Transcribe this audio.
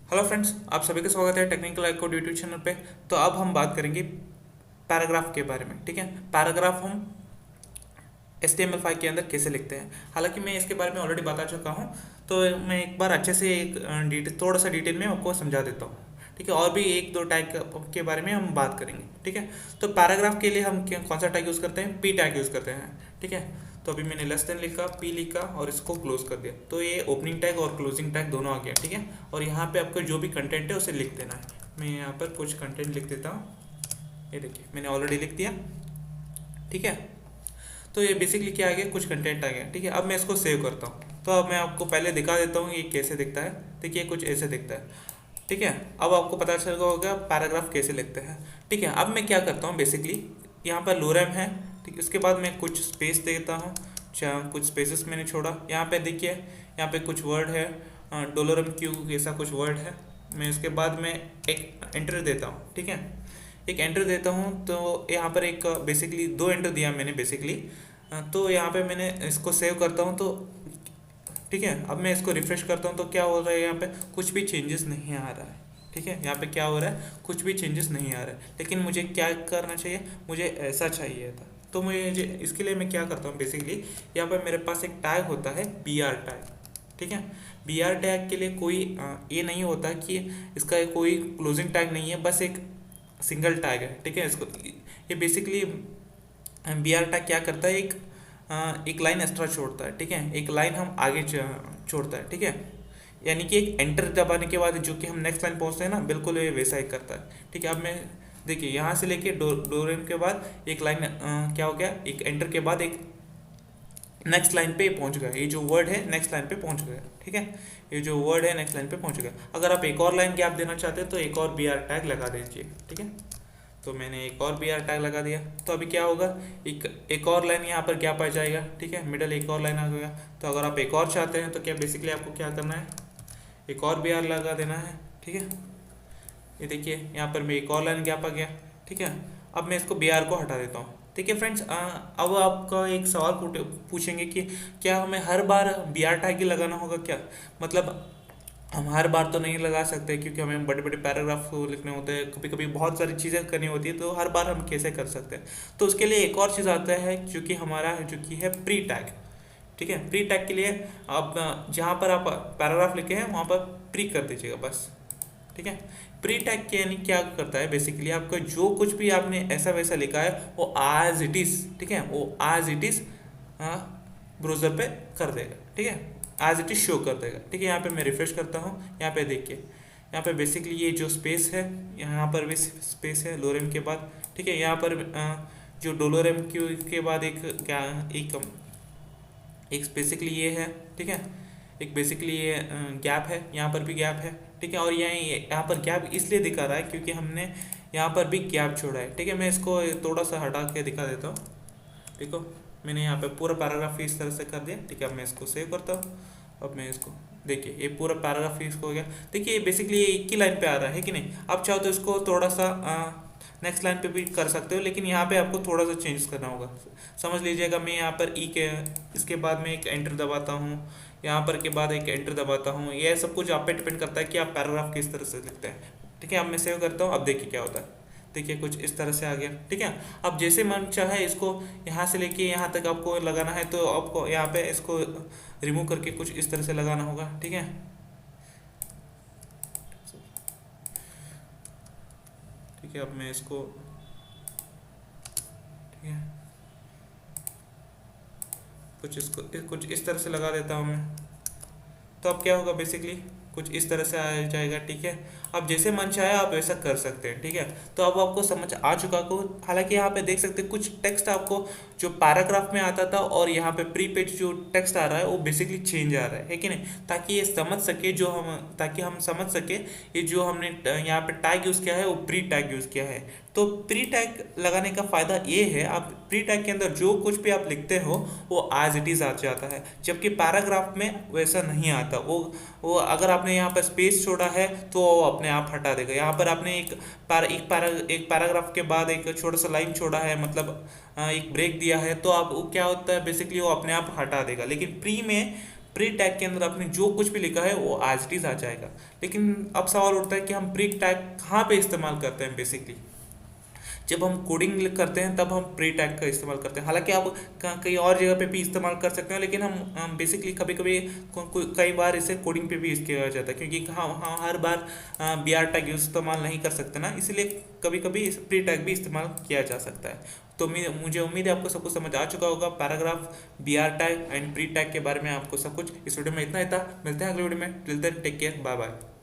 Hello friends, आप सभी का स्वागत है टेक्निकल कोड यूट्यूब चैनल पे। तो अब हम बात करेंगे पैराग्राफ के बारे में। ठीक है, पैराग्राफ हम HTML5 के अंदर कैसे लिखते हैं। हालांकि मैं इसके बारे में ऑलरेडी बता चुका हूँ, तो मैं एक बार अच्छे से एक डिटेल थोड़ा सा डिटेल में आपको समझा देता हूँ। ठीक है, और भी एक दो टैग के बारे में हम बात करेंगे। ठीक है, तो पैराग्राफ के लिए हम कौन सा टैग यूज़ करते हैं? पी टैग यूज़ करते हैं। ठीक है, तो अभी मैंने लेस देन लिखा, पी लिखा और इसको क्लोज कर दिया, तो ये ओपनिंग टैग और क्लोजिंग टैग दोनों आ गया। ठीक है, और यहाँ पे आपको जो भी कंटेंट है उसे लिख देना है। मैं यहाँ पर कुछ कंटेंट लिख देता हूँ। ये देखिए, मैंने ऑलरेडी लिख दिया। ठीक है, तो ये बेसिकली क्या आ गया, कुछ कंटेंट आ गया। ठीक है, अब मैं इसको सेव करता हूँ। तो अब मैं आपको पहले दिखा देता हूँ ये कैसे दिखता है। देखिए, कुछ ऐसे दिखता है। ठीक है, अब आपको पता चल गया होगा पैराग्राफ कैसे लिखते हैं। ठीक है, अब मैं क्या करता हूँ बेसिकली, यहाँ पर लोरेम है। ठीक है, उसके बाद मैं कुछ स्पेस देता हूँ। कुछ स्पेसेस मैंने छोड़ा। यहाँ पे देखिए, यहाँ पे कुछ वर्ड है, डोलोरम क्यू ऐसा कुछ वर्ड है। मैं इसके बाद में एक एंटर देता हूँ। ठीक है, एक एंटर देता हूँ, तो यहाँ पर एक बेसिकली दो एंटर दिया मैंने बेसिकली। तो यहाँ पे मैंने इसको सेव करता हूँ। तो ठीक है, अब मैं इसको रिफ्रेश करता हूँ, तो क्या हो रहा है, यहाँ पे कुछ भी चेंजेस नहीं आ रहा है। ठीक है, यहाँ पे क्या हो रहा है, कुछ भी चेंजेस नहीं आ रहा है। लेकिन मुझे क्या करना चाहिए, मुझे ऐसा चाहिए था। तो मुझे इसके लिए मैं क्या करता हूँ बेसिकली, यहाँ पर मेरे पास एक टैग होता है BR टैग। ठीक है, BR टैग के लिए कोई ये नहीं होता कि इसका कोई क्लोजिंग टैग नहीं है, बस एक सिंगल टैग है। ठीक है, इसको ये बेसिकली BR टैग क्या करता है, एक लाइन एक्स्ट्रा छोड़ता है। ठीक है, एक लाइन हम आगे छोड़ता है। ठीक है, यानी कि एक एंटर दबाने के बाद जो कि हम नेक्स्ट लाइन पहुंचते हैं ना, बिल्कुल ये वैसा ही करता है। ठीक है, अब मैं देखिए यहाँ से लेके डोरेम के बाद एक लाइन क्या हो गया, एक एंटर के बाद एक नेक्स्ट लाइन पे पहुंच गया। ये जो वर्ड है नेक्स्ट लाइन पे पहुंच गया। ठीक है, ये जो वर्ड है नेक्स्ट लाइन पे पहुंच गया। अगर आप एक और लाइन गैप देना चाहते हैं तो एक और BR टैग लगा दीजिए। ठीक है, तो मैंने एक और BR टैग लगा दिया। तो अभी क्या होगा, एक और लाइन यहाँ पर गैप आ जाएगा। ठीक है, मिडल एक और लाइन आ गया। तो अगर आप एक और चाहते हैं तो क्या बेसिकली आपको क्या करना है, एक और BR लगा देना है। ठीक है, ये देखिए यहाँ पर मैं एक और लाइन गैप आ गया। ठीक है, अब मैं इसको BR को हटा देता हूँ। ठीक है फ्रेंड्स, अब आपका एक सवाल पूछेंगे कि क्या हमें हर बार BR टैग ही लगाना होगा क्या? मतलब हम हर बार तो नहीं लगा सकते, क्योंकि हमें बड़े बड़े पैराग्राफ लिखने होते हैं, कभी कभी बहुत सारी चीज़ें करनी होती है, तो हर बार हम कैसे कर सकते हैं? तो उसके लिए एक और चीज़ आता है जो कि हमारा जो कि है प्री टैग। ठीक है, प्री टैग के लिए आप जहाँ पर आप पैराग्राफ लिखे हैं वहाँ पर प्री कर दीजिएगा बस। ठीक है, प्री टैग के यानी क्या करता है बेसिकली, आपका जो कुछ भी आपने ऐसा वैसा लिखा है वो एज इट इज़, ठीक है, वो एज इट इज़ ब्राउज़र पे कर देगा। ठीक है, एज इट इज़ शो कर देगा। ठीक है, यहाँ पे मैं रिफ्रेश करता हूँ। यहाँ पे देखिए, यहाँ पे बेसिकली ये जो स्पेस है, यहाँ पर भी स्पेस है लोरेम के बाद। ठीक है, यहाँ पर जो डोलोरेम के बाद एक क्या एक बेसिकली ये है। ठीक है, एक बेसिकली ये गैप है, यहाँ पर भी गैप है। ठीक है, और यहाँ पर गैप इसलिए दिखा रहा है क्योंकि हमने यहाँ पर भी गैप छोड़ा है। ठीक है, मैं इसको थोड़ा सा हटा के दिखा देता हूँ। देखो, मैंने यहाँ पे पूरा पैराग्राफ इस तरह से कर दिया। ठीक है, अब मैं इसको सेव करता हूँ। अब मैं इसको देखिए, ये पूरा पैराग्राफ इसको हो गया। देखिए, ये बेसिकली ये एक ही लाइन पे आ रहा है कि नहीं? आप चाहो तो इसको थोड़ा सा नेक्स्ट लाइन पे भी कर सकते हो, लेकिन यहाँ पे आपको थोड़ा सा चेंज करना होगा। समझ लीजिएगा, मैं यहाँ पर के इसके बाद में एक एंटर दबाता हूँ, यहाँ पर के बाद एक एंटर दबाता हूँ। ये सब कुछ आप पे डिपेंड करता है कि आप पैराग्राफ किस तरह से लिखते हैं। ठीक है, अब मैं सेव करता हूँ। अब देखिए क्या होता है। देखिए, कुछ इस तरह से आ गया। ठीक है, अब जैसे मन चाहे इसको यहाँ से लेके यहाँ तक आपको लगाना है, तो आपको यहाँ पे इसको रिमूव करके कुछ इस तरह से लगाना होगा। ठीक है, ठीक है, अब मैं इसको ठीक है कुछ इस तरह से लगा देता हूँ मैं। तो अब क्या होगा बेसिकली, कुछ इस तरह से आ जाएगा। ठीक है, अब जैसे मन चाहे आप वैसा कर सकते हैं। ठीक है, तो अब आपको समझ आ चुका को। हालांकि यहाँ पे देख सकते हैं कुछ टेक्स्ट आपको जो पैराग्राफ में आता था और यहाँ पे प्री पेज जो टेक्स्ट आ रहा है वो बेसिकली चेंज आ रहा है कि नहीं, ताकि ये समझ सके जो हम ताकि हम समझ सके ये जो हमने यहाँ पे टैग यूज़ किया है वो प्री टैग यूज़ किया है। तो प्री टैग लगाने का फ़ायदा ये है, आप प्री टैग के अंदर जो कुछ भी आप लिखते हो वो एज इट इज़ आ जाता है, जबकि पैराग्राफ में वैसा नहीं आता। वो अगर आपने यहाँ पर स्पेस छोड़ा है तो वो अपने आप हटा देगा। यहाँ पर आपने एक पैराग्राफ के बाद एक छोटा सा लाइन छोड़ा है, मतलब एक ब्रेक दिया है, तो आप वो क्या होता है बेसिकली वो अपने आप हटा देगा। लेकिन प्री टैग के अंदर आपने जो कुछ भी लिखा है वो एज इट इज आ जाएगा। लेकिन अब सवाल उठता है कि हम प्री टैग कहाँ पे इस्तेमाल करते हैं बेसिकली। जब हम कोडिंग करते हैं तब हम प्री टैग का इस्तेमाल करते हैं। हालांकि आप कहीं और जगह पे भी इस्तेमाल कर सकते हैं, लेकिन हम बेसिकली कभी कभी कई बार इसे कोडिंग पे भी किया जाता है, क्योंकि हाँ हर बार बी आर टैग इस्तेमाल नहीं कर सकते ना, इसलिए कभी कभी इस प्री टैग भी इस्तेमाल किया जा सकता है। तो मुझे उम्मीद है आपको सब कुछ समझ आ चुका होगा paragraph, B R tag and pre tag के बारे में। आपको सब कुछ इस वीडियो में इतना ही था। मिलते हैं अगले वीडियो में। Till then take care, bye bye.